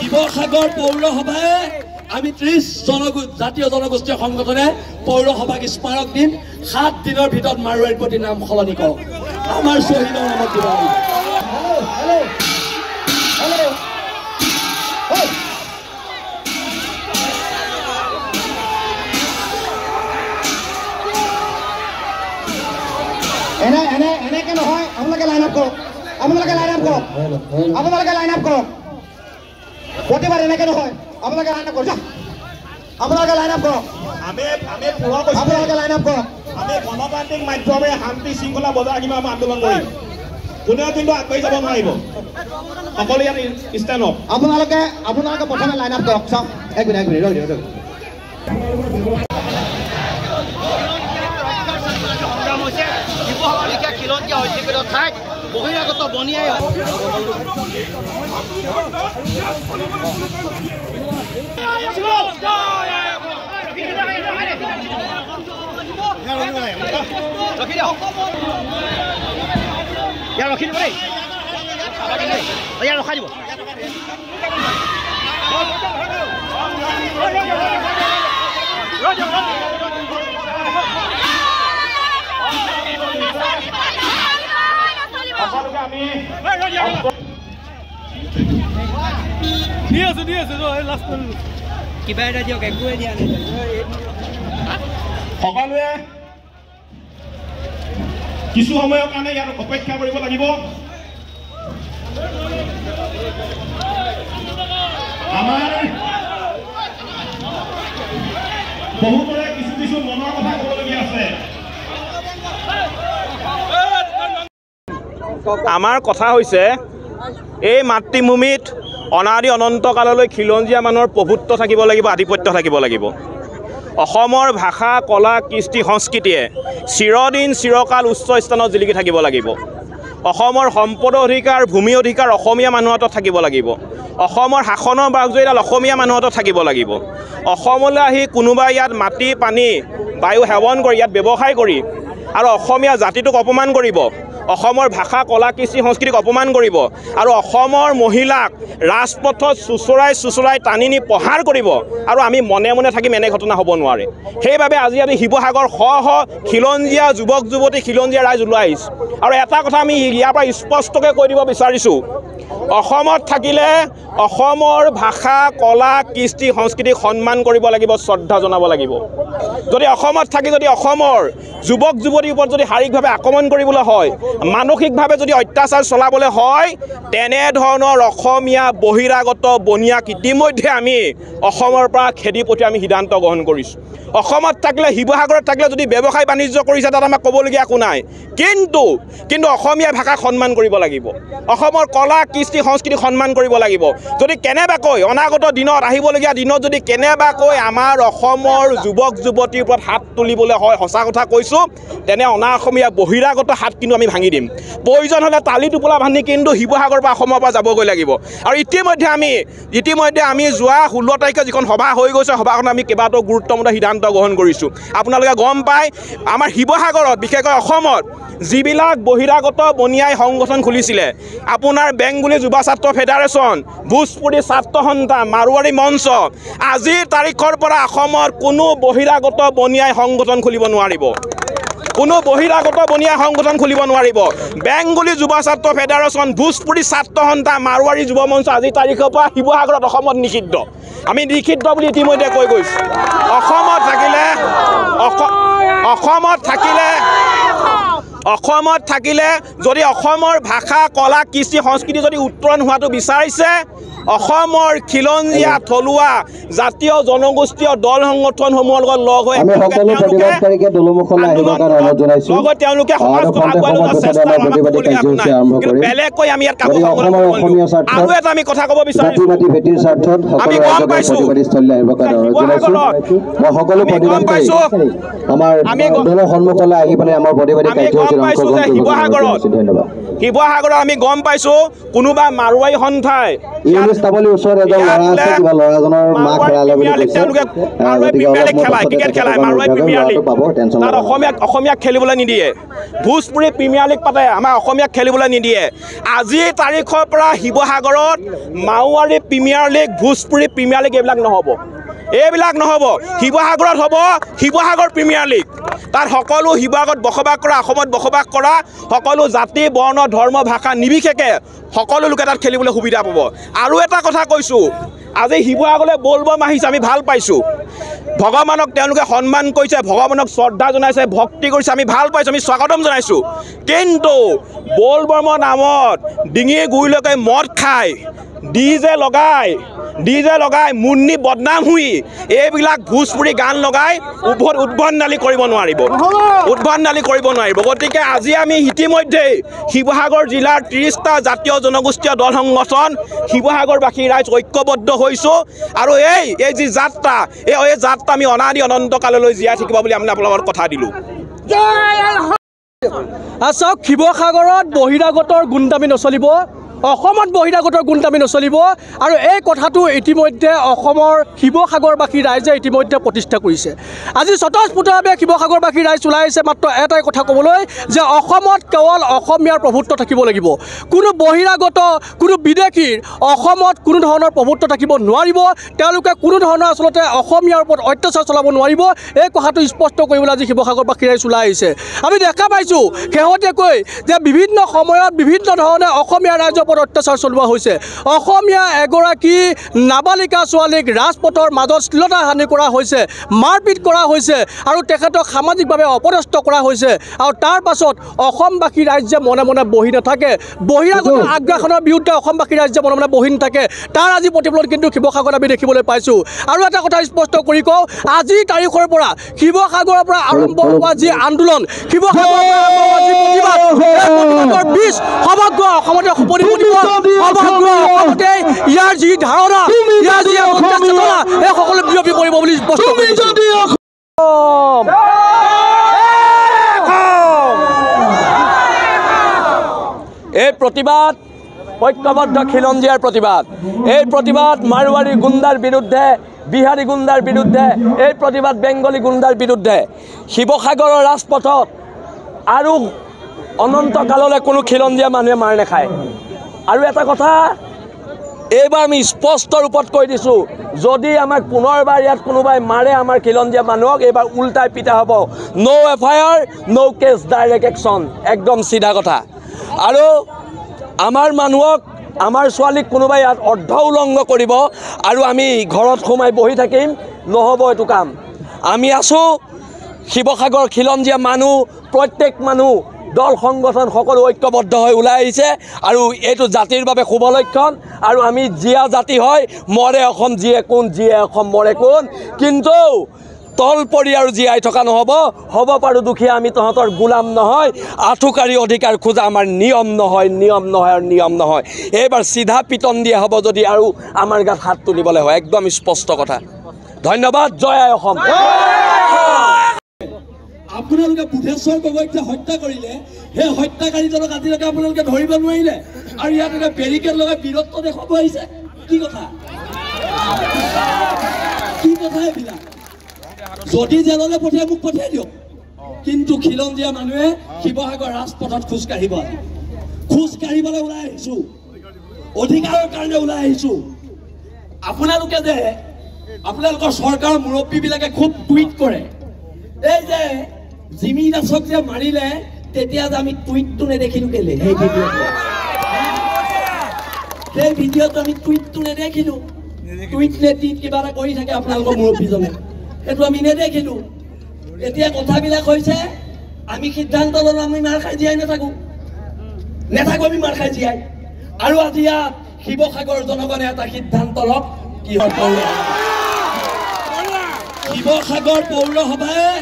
শিৱসাগৰ পৌৰসভাই আমি 30 জাতীয় জনগোষ্ঠীয় সংগঠনে পৌৰসভাক স্মাৰক দিম 7 দিনৰ ভিতৰত মাৰোৱাৰীৰ প্ৰতি নাম সলনি কৰক আমাৰ শ্বহীদৰ নামত দিব এনেকে নহয় আপোনালোকে লাইন আপ কৰক প্ৰতিবাদ এনেকে নহয় আপোনালোকে লাইন আপ কৰক আপোনালোকে লাইন আপ কৰক আপোনালোকে লাইন আপ কৰক আমি গণতান্ত্ৰিক মাধ্যমেৰে শান্তি শৃংখলা বজাই ৰাখিম আমি আন্দোলন কৰিম কোনেও কিন্তু আগবাঢ়ি যাব নোৱাৰিব সকলো ইয়াত ষ্টেণ্ড আপ আপোনালোকে প্ৰথমে লাইন আপ কৰক চাওক এক মিনিট ৰৈ খিলঞ্জীয়া অধিকৃত ঠাইত বহিৰাগত বনিয়াই ৰখি দিব দেই ইয়াত ৰখাই দিব কিবা এটা দিয়ক একোৱে দিয়া নাই সকলোৱে কিছু সময়ৰ কাৰণে ইয়াত অপেক্ষা কৰিব লাগিব আমাৰ বহুতৰে কিছু মনৰ কথা ক'বলগীয়া আছে আমাৰ কথা হৈছে এই মাতৃভূমিত অনাদি অনন্তকাললৈ খিলঞ্জীয়া মানুহৰ প্ৰভুত্ব থাকিব লাগিব আধিপত্য থাকিব লাগিব অসমৰ ভাষা কলা কৃষ্টি সংস্কৃতিয়ে চিৰদিন চিৰকাল উচ্চ স্থানত জিলিকি থাকিব লাগিব অসমৰ সম্পদ অধিকাৰ ভূমি অধিকাৰ অসমীয়া মানুহৰ হাতত থাকিব লাগিব অসমৰ শাসনৰ বাগজৰীডাল অসমীয়া মানুহৰ হাতত থাকিব লাগিব অসমলৈ আহি কোনোবাই ইয়াত মাটি পানী বায়ু সেৱন কৰি ইয়াত ব্যৱসায় কৰি আৰু অসমীয়া জাতিটোক অপমান কৰিব অসমৰ ভাষা কলা কৃষ্টি সংস্কৃতিক অপমান কৰিব আৰু অসমৰ মহিলাক ৰাজপথত চুচৰাই টানি নি প্ৰহাৰ কৰিব আৰু আমি মনে মনে থাকিম এনে ঘটনা হ'ব নোৱাৰে সেইবাবে আজি আমি শিৱসাগৰ শ খিলঞ্জীয়া যুৱক যুৱতী খিলঞ্জীয়া ৰাইজ ওলাই আহিছোঁ আৰু এটা কথা আমি ইয়াৰ পৰা স্পষ্টকৈ কৈ দিব বিচাৰিছোঁ অসমত থাকিলে অসমৰ ভাষা কলা কৃষ্টি সংস্কৃতিক সন্মান কৰিব লাগিব শ্ৰদ্ধা জনাব লাগিব যদি অসমত থাকি যদি অসমৰ যুৱক যুৱতীৰ ওপৰত যদি শাৰীৰিকভাৱে আক্ৰমণ কৰিবলৈ হয় মানসিকভাৱে যদি অত্যাচাৰ চলাবলৈ হয় তেনেধৰণৰ অসমীয়া বহিৰাগত বনিয়াক ইতিমধ্যে আমি অসমৰ পৰা খেদি পঠিয়াই আমি সিদ্ধান্ত গ্ৰহণ কৰিছোঁ অসমত থাকিলে শিৱসাগৰত থাকিলে যদি ব্যৱসায় বাণিজ্য কৰিছে তাত আমাক ক'বলগীয়া একো নাই কিন্তু অসমীয়া ভাষাক সন্মান কৰিব লাগিব অসমৰ কলা কৃষ্টি সংস্কৃতিক সন্মান কৰিব লাগিব যদি কেনেবাকৈ অনাগত দিনত আহিবলগীয়া দিনত যদি কেনেবাকৈ আমাৰ অসমৰ যুৱক যুৱতীৰ ওপৰত হাত তুলিবলৈ হয় সঁচা কথা কৈছোঁ তেনে অনা অসমীয়া বহিৰাগত হাত কিন্তু আমি ভাঙি দিম প্ৰয়োজন হ'লে তালি টোপোলা বান্ধি কিন্তু শিৱসাগৰ পৰা অসমৰ পৰা যাবগৈ লাগিব আৰু ইতিমধ্যে আমি যোৱা 16 তাৰিখে যিখন সভা হৈ গৈছে সভাখন আমি কেইবাটাও গুৰুত্বপূৰ্ণ সিদ্ধান্ত গ্ৰহণ কৰিছোঁ আপোনালোকে গম পায় আমাৰ শিৱসাগৰত বিশেষকৈ অসমত যিবিলাক বহিৰাগত বনিয়াই সংগঠন খুলিছিলে আপোনাৰ বেংগলী যুৱ ছাত্ৰ ফেডাৰেশ্যন ভোজপুৰী ছাত্ৰ সন্থা মাৰোৱাৰী মঞ্চ আজিৰ তাৰিখৰ পৰা অসমত কোনো বহিৰাগত বনিয়াই সংগঠন খুলিব নোৱাৰিব কোনো বহিৰাগত বনিয়াই সংগঠন খুলিব নোৱাৰিব বেংগলী যুৱ ছাত্ৰ ফেডাৰেশ্যন ভোজপুৰী ছাত্ৰ সন্থা মাৰোৱাৰী যুৱ মঞ্চ আজিৰ তাৰিখৰ পৰা শিৱসাগৰত অসমত নিষিদ্ধ আমি নিষিদ্ধ বুলি ইতিমধ্যে কৈ গৈছোঁ অসমত থাকিলে যদি অসমৰ ভাষা কলা কৃষ্টি সংস্কৃতি যদি উত্তৰণ হোৱাটো বিচাৰিছে অসমৰ খিলঞ্জীয়া থলুৱা জাতীয় জনগোষ্ঠীয় দল সংগঠনসমূহৰ লগত লগ হৈ তেওঁলোকে বেলেগকৈ আমি ইয়াত আৰু এটা আমি কথা ক'ব বিচাৰিছোঁ আমি গম পাইছোঁ শিৱসাগৰত আমি গম পাইছোঁ কোনোবা মাৰোৱাৰী সন্থাই ইয়াত ষ্টাবলিৰ ওচৰত এজন ল'ৰা আছে কিবা ল'ৰাজনৰ মাক হেৰালে বুলি কৈছে অসমীয়াক খেলিবলৈ নিদিয়ে ভোজপুৰী প্ৰিমিয়াৰ লীগ পাতে আমাৰ অসমীয়াক খেলিবলৈ নিদিয়ে আজি তাৰিখৰ পৰা শিৱসাগৰত Marwari premier league Bhojpuri premier league এইবিলাক নহ'ব শিৱসাগৰত হ'ব শিৱসাগৰ প্ৰিমিয়াৰ লীগ তাত সকলো শিৱসাগৰত বসবাস কৰা অসমত বসবাস কৰা সকলো জাতি বৰ্ণ ধৰ্ম ভাষা নিৰ্বিশেষে সকলো লোকে তাত খেলিবলৈ সুবিধা পাব আৰু এটা কথা কৈছোঁ আজি শিৱসাগৰলৈ বলবম আহিছে আমি ভাল পাইছোঁ ভগৱানক তেওঁলোকে সন্মান কৰিছে ভগৱানক শ্ৰদ্ধা জনাইছে ভক্তি কৰিছে আমি ভাল পাইছোঁ আমি স্বাগতম জনাইছোঁ কিন্তু বলবমৰ নামত ডিঙি গুৰিলৈকে মদ খাই ডিজে লগাই মুন্নি বদনাম হৈ এইবিলাক ভোজপুৰী গান লগাই উদ্ভণ্ডালি কৰিব নোৱাৰিব গতিকে আজি আমি ইতিমধ্যেই শিৱসাগৰ জিলাৰ 30টা জাতীয় জনগোষ্ঠীয় দল সংগঠন শিৱসাগৰবাসী ৰাইজ ঐক্যবদ্ধ হৈছোঁ আৰু এই যি যাত্ৰা এই যাত্ৰা আমি অনাদি অনন্ত কাললৈ জীয়াই থাকিব বুলি আমি আপোনালোকৰ কথা দিলোঁ চাওক শিৱসাগৰত বহিৰাগতৰ গুণ্ডামি নচলিব অসমত বহিৰাগতৰ গুণ্ডামি নচলিব আৰু এই কথাটো ইতিমধ্যে অসমৰ শিৱসাগৰবাসী ৰাইজে ইতিমধ্যে প্ৰতিষ্ঠা কৰিছে আজি স্বতঃস্ফূৰ্তভাৱে শিৱসাগৰবাসী ৰাইজ ওলাই আহিছে মাত্ৰ এটাই কথা ক'বলৈ যে অসমত কেৱল অসমীয়াৰ প্ৰভুত্ব থাকিব লাগিব কোনো বহিৰাগত কোনো বিদেশীৰ অসমত কোনো ধৰণৰ প্ৰভুত্ব থাকিব নোৱাৰিব তেওঁলোকে কোনো ধৰণৰ আচলতে অসমীয়াৰ ওপৰত অত্যাচাৰ চলাব নোৱাৰিব এই কথাটো স্পষ্ট কৰিবলৈ আজি শিৱসাগৰবাসী ৰাইজ ওলাই আহিছে আমি দেখা পাইছোঁ শেহতীয়াকৈ যে বিভিন্ন সময়ত বিভিন্ন ধৰণে অসমীয়া ৰাইজৰ অত্যাচাৰ চলোৱা হৈছে অসমীয়া এগৰাকী নাবালিকা ছোৱালীক ৰাজপথৰ মাজত শ্লীলতা হানি কৰা হৈছে মাৰপিট কৰা হৈছে আৰু তেখেতক সামাজিকভাৱে অপদস্থ কৰা হৈছে আৰু তাৰ পাছত অসমবাসী ৰাইজে মনে মনে বহি নাথাকে বহিৰাগত আগ্ৰাসনৰ বিৰুদ্ধে অসমবাসী ৰাইজে মনে মনে বহি নাথাকে তাৰ আজি প্ৰতিফলন কিন্তু শিৱসাগৰত আমি দেখিবলৈ পাইছোঁ আৰু এটা কথা স্পষ্ট কৰি কওঁ আজিৰ তাৰিখৰ পৰা শিৱসাগৰৰ পৰা আৰম্ভ হোৱা যি আন্দোলন শিৱসাগৰৰ পৰা আৰম্ভ হোৱা যি প্ৰতিবাদৰ বীজ সমগ্ৰ অসমতে সুপৰি ইয়াৰ যি ধাৰণা ইয়াৰ যি চেতনা এই সকলো বিয়পি পৰিব বুলি স্পষ্ট কৰিছে এই প্ৰতিবাদ ঐক্যবদ্ধ খিলঞ্জীয়াৰ প্ৰতিবাদ এই প্ৰতিবাদ মাৰোৱাৰী গুণ্ডাৰ বিৰুদ্ধে বিহাৰী গুণ্ডাৰ বিৰুদ্ধে এই প্ৰতিবাদ বেংগলী গুণ্ডাৰ বিৰুদ্ধে শিৱসাগৰৰ ৰাজপথত আৰু অনন্ত কাললৈ কোনো খিলঞ্জীয়া মানুহে মাৰ নাখায় আৰু এটা কথা এইবাৰ আমি স্পষ্ট ৰূপত কৈ দিছোঁ যদি আমাক পুনৰবাৰ ইয়াত কোনোবাই মাৰে আমাৰ খিলঞ্জীয়া মানুহক এইবাৰ উল্টাই পিটা হ'ব ন' FIR ন' কেছ ডাইৰেক্ট একশ্যন একদম চিধা কথা আৰু আমাৰ মানুহক আমাৰ ছোৱালীক কোনোবাই ইয়াত অৰ্ধ উলংঘ কৰিব আৰু আমি ঘৰত সোমাই বহি থাকিম নহ'ব এইটো কাম আমি আছোঁ শিৱসাগৰ খিলঞ্জীয়া মানুহ প্ৰত্যেক মানুহ দল সংগঠন সকলো ঐক্যবদ্ধ হৈ ওলাই আহিছে আৰু এইটো জাতিৰ বাবে শুভ লক্ষণ আৰু আমি জীয়া জাতি হয় মৰে অসম জীয়ে অসম মৰে কোন কিন্তু তলপৰি আৰু জীয়াই থকা নহ'ব হ'ব পাৰোঁ দুখীয়া আমি তহঁতৰ গোলাম নহয় আঁঠুকাৰী অধিকাৰ খোজা আমাৰ নিয়ম নহয় এইবাৰ চিধা পিটন দিয়া হ'ব যদি আৰু আমাৰ গাত হাত তুলিবলৈ হয় একদম স্পষ্ট কথা ধন্যবাদ জয় আই অসম আপোনালোকে বুধেশ্বৰ গগৈক যে হত্যা কৰিলে সেই হত্যাকাৰীজনক আজিলৈকে আপোনালোকে ধৰিব নোৱাৰিলে আৰু ইয়াত এটা বেৰিকেড লগাই বীৰত্ব দেখুৱাব আহিছে কি কথা এইবিলাক যদি জেললৈ পঠিয়াই মোক পঠিয়াই দিয়ক কিন্তু খিলঞ্জীয়া মানুহে শিৱসাগৰ ৰাজপথত খোজকাঢ়িবলৈ ওলাই আহিছোঁ অধিকাৰৰ কাৰণে ওলাই আহিছোঁ আপোনালোকে যে আপোনালোকৰ চৰকাৰৰ মুৰব্বীবিলাকে খুব টুইট কৰে এই যে জিমি দাসক যে মাৰিলে তেতিয়া যে আমি টুইটটো নেদেখিলোঁ কেলে সেই ভিডিঅ'টো আমি টুইটটো নেদেখিলোঁ টুইট নেটিত কিবা এটা কৰি থাকে আপোনালোকৰ মুৰব্বীজনে এইটো আমি নেদেখিলোঁ এতিয়া কথাবিলাক হৈছে আমি সিদ্ধান্ত ল'লোঁ আমি মাৰ খাই জীয়াই নাথাকোঁ আমি মাৰ খাই জীয়াই আৰু আজি ইয়াত শিৱসাগৰ জনগণে এটা সিদ্ধান্ত লওক কিহৰ শিৱসাগৰ পৌৰসভাই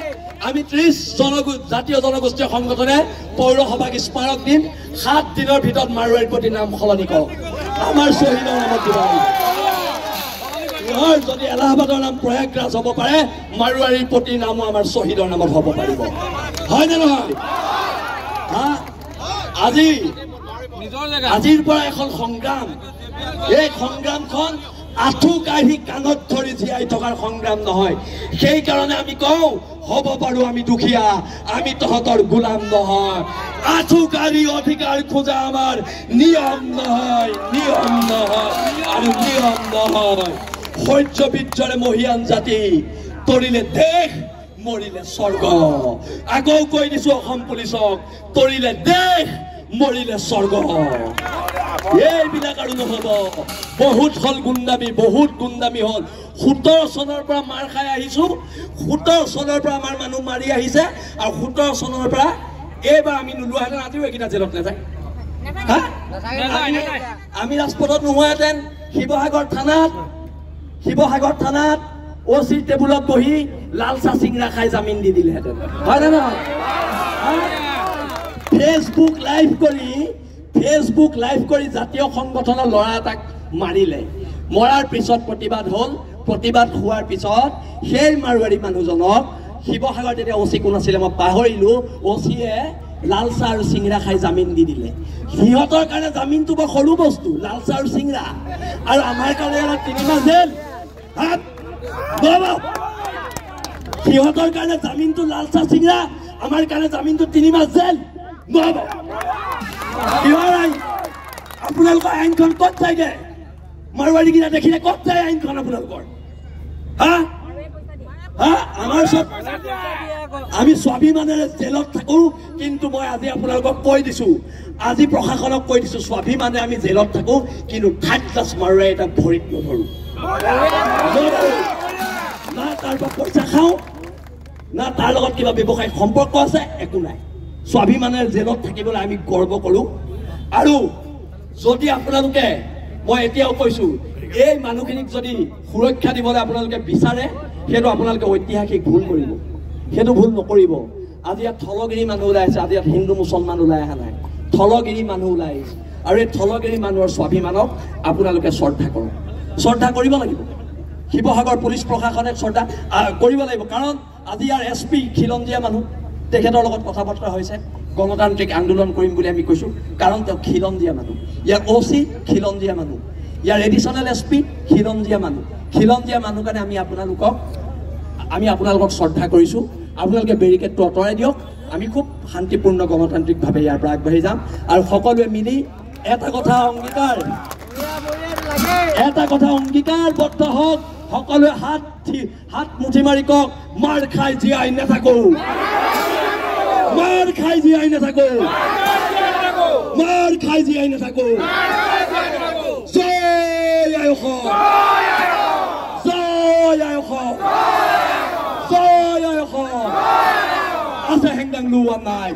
আমি 30 জাতীয় জনগোষ্ঠীয় সংগঠনে পৌৰসভাক স্মাৰক দিম 7 দিনৰ ভিতৰত মাৰোৱাৰীৰ প্ৰতি নাম সলনি কৰক আমাৰ শ্বহীদৰ নামত দিব যদি এলাহাবাদৰ নাম প্ৰয়াগৰাজ হ'ব পাৰে মাৰোৱাৰীৰ প্ৰতি নামো আমাৰ শ্বহীদৰ নামত হ'ব পাৰিব হয়নে নহয় আজিৰ পৰা এখন সংগ্ৰাম এই সংগ্ৰামখন আঁঠু কাঢ়ি কাণত ধৰি জীয়াই থকাৰ সংগ্ৰাম নহয়। সেইকাৰণে আমি কওঁ হ'ব পাৰোঁ আমি দুখীয়া, আমি তহঁতৰ গোলাম নহয়। আঁঠু কাঢ়ি অধিকাৰ খোজা আমাৰ নিয়ম নহয়, নিয়ম নহয় আৰু নিয়ম নহয়। সহ্য বীৰ্যৰে মহিয়ান জাতি, তৰিলে দেশ মৰিলে স্বৰ্গ। আকৌ কৈ দিছো অসম পুলিচক, তৰিলে দেশ মৰিলে স্বৰ্গ। এইবিলাক আৰু নহ'ব। বহুত হ'ল গুণ্ডামি, বহুত গুণ্ডামি হ'ল। 17 চনৰ পৰা মাৰ খাই আহিছো, 17 চনৰ পৰা আমাৰ মানুহ মাৰি আহিছে আৰু 17 চনৰ পৰা এইবাৰ আমি নোলোৱাহেঁতেন আজিও এইকেইটা জেলত নাযায়। আমি ৰাজপথত নোহোৱাহেঁতেন শিৱসাগৰ থানাত OC টেবুলত বহি লাল চাহ চিংৰা খাই জামিন দি দিলেহেঁতেন, হয় নে নহয়? ফেচবুক লাইভ কৰি জাতীয় সংগঠনৰ ল'ৰা এটাক মাৰিলে। মৰাৰ পিছত প্ৰতিবাদ হ'ল। প্ৰতিবাদ হোৱাৰ পিছত সেই মাৰোৱাৰী মানুহজনক শিৱসাগৰ তেতিয়া OC কোন আছিলে মই পাহৰিলোঁ, OCয়ে লাল চাহ আৰু চিংৰা খাই জামিন দি দিলে। সিহঁতৰ কাৰণে জামিনটো বৰ সৰু বস্তু, লাল চাহ আৰু চিংৰা, আৰু আমাৰ কাৰণে 3 মাহ জেল। সিহঁতৰ কাৰণে জামিনটো লাল চাহ চিংৰা, আমাৰ কাৰণে জামিনটো 3 মাহ জেল। আপোনালোকৰ আইনখন ক'ত যায়গে? মাৰোৱাৰীকেইটা দেখিলে ক'ত যায় আইনখন আপোনালোকৰ? আমাৰ চব আমি স্বাভিমানেৰে জেলত থাকো, কিন্তু মই আজি আপোনালোকক কৈ দিছো, আজি প্ৰশাসনক কৈ দিছো, স্বাভিমানে আমি জেলত থাকো, কিন্তু থাৰ্ড ক্লাছ মাৰোৱাৰী এটা ভৰিত নধৰো। না তাৰ পৰা পইচা খাওঁ, না তাৰ লগত কিবা ব্যৱসায়িক সম্পৰ্ক আছে, একো নাই। স্বাভিমানেৰে জেলত থাকিবলৈ আমি গৰ্ব কৰোঁ। আৰু যদি আপোনালোকে, মই এতিয়াও কৈছো, এই মানুহখিনিক যদি সুৰক্ষা দিবলৈ আপোনালোকে বিচাৰে, সেইটো আপোনালোকে ঐতিহাসিক ভুল কৰিব, সেইটো ভুল নকৰিব। আজি ইয়াত থলগিৰি মানুহ ওলাই আহিছে, আজি ইয়াত হিন্দু মুছলমান ওলাই অহা নাই, থলগিৰি মানুহ ওলাই আহিছে। আৰু এই থলগিৰি মানুহৰ স্বাভিমানক আপোনালোকে শ্ৰদ্ধা কৰক, শ্ৰদ্ধা কৰিব লাগিব। শিৱসাগৰ পুলিচ প্ৰশাসনে শ্ৰদ্ধা কৰিব লাগিব, কাৰণ আজি ইয়াৰ SP খিলঞ্জীয়া মানুহ, তেখেতৰ লগত কথা বতৰা হৈছে, গণতান্ত্ৰিক আন্দোলন কৰিম বুলি আমি কৈছোঁ, কাৰণ তেওঁ খিলঞ্জীয়া মানুহ। ইয়াৰ OC খিলঞ্জীয়া মানুহ, ইয়াৰ এডিশ্যনেল SP খিলঞ্জীয়া মানুহ। খিলঞ্জীয়া মানুহ কাৰণে আমি আপোনালোকক শ্ৰদ্ধা কৰিছোঁ। আপোনালোকে বেৰিকেডটো আঁতৰাই দিয়ক, আমি খুব শান্তিপূৰ্ণ গণতান্ত্ৰিকভাৱে ইয়াৰ পৰা আগবাঢ়ি যাম। আৰু সকলোৱে মিলি এটা কথা অংগীকাৰবদ্ধ হওক, সকলোৱে হাত মুঠি মাৰি কওক, মাৰ খাই জীয়াই নাথাকো, মাৰ খাই জীয়াই নাথাকো, মাৰ খাই জীয়াই নাথাকো। জয় আই অসম, জয় আই অসম, জয় আই অসম। আছে হেংদাং লোৱা নাই।